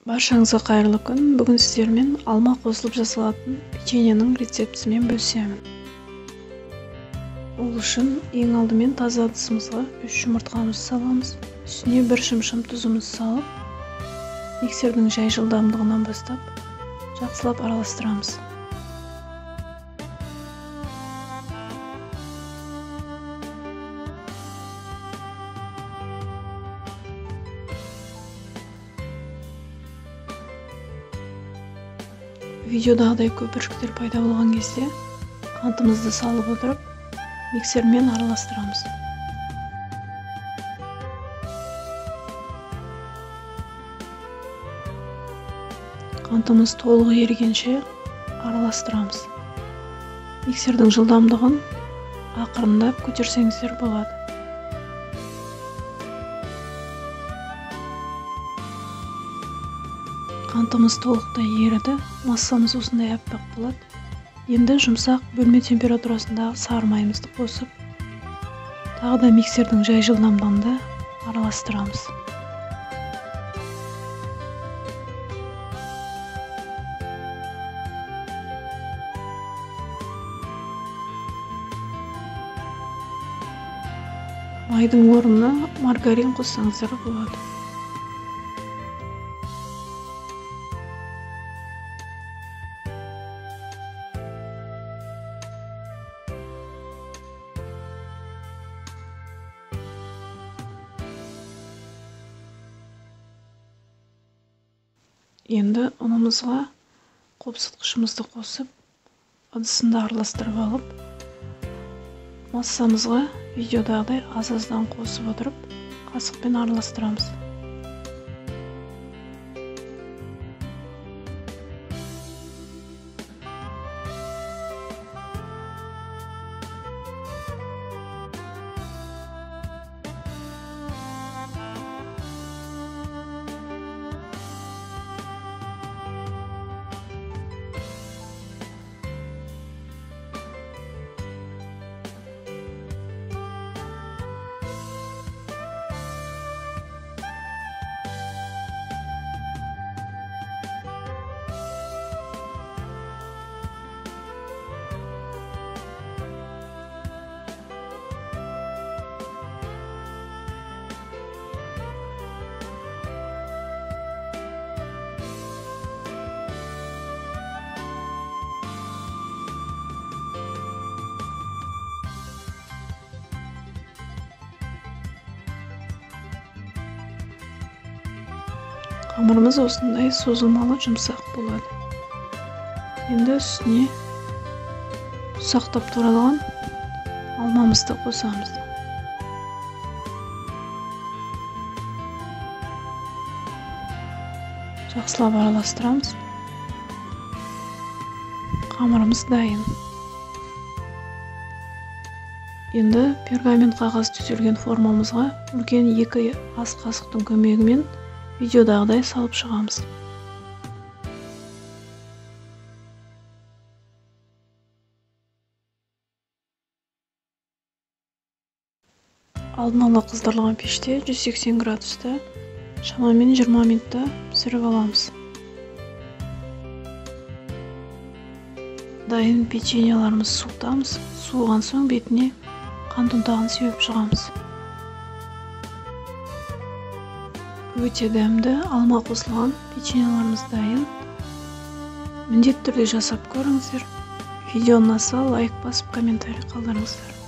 Баршаңызға қайырлы күн. Бүгін сіздермен алма қосылып жасалатын печеньенің рецептісімен бөлісемін. Ол үшін ең алдымен таза ыдысымызға 3 жұмыртқамызды саламыз. Үстіне 1 шымшым тұзымызды салып, миксердің жай жылдамдығынан бастап жақсылап араластырамыз. Видеодағыдай көпіршіктер пайда болған кезде қантымызды салып отырып, миксермен араластырамыз. Қантымыз толық ерігенше араластырамыз. Миксердің жылдамдығын ақырындап көтерсеңіздер болады. Қантымыз толықтай еріді, массамыз осындай аппақ болады. Енді жұмсақ бөлме температурасындағы сары майымызды қосып, тағы да миксердің жай жылдамдығында араластырамыз. Майдың орнына маргарин қоссаңыздар болады. Енді ұнымызға қопсытқышымызды қосып, ыдысында араластырып алып, массамызға видеодағыдай аз-аздан қосып отырып, қасықпен араластырамыз. Қамырымыз осындай созылмалы жұмсақ болады. Енді үстіне ұсақтап туралған алмамызды қосамыз. Жақсылап араластырамыз. Қамырымыз дайын. Енді пергамент қағаз төселген формамызға үлкен 2 ас қасықтың көмегімен видеодағыдай салып шығамыз. Алдын ала қыздырылған пеште 180 градуста шамамен 20 минутта пісіріп аламыз. Дайын печеньеларымыз суытамыз. Суыған соң бетіне қант ұнтағын сеуіп шығамыз. Өте дәмді алма қосылған печеньеларымыз дайын. Міндетті түрде жасап көріңіздер. Видео ұнаса лайк басып, комментарий қалдырыңыздар.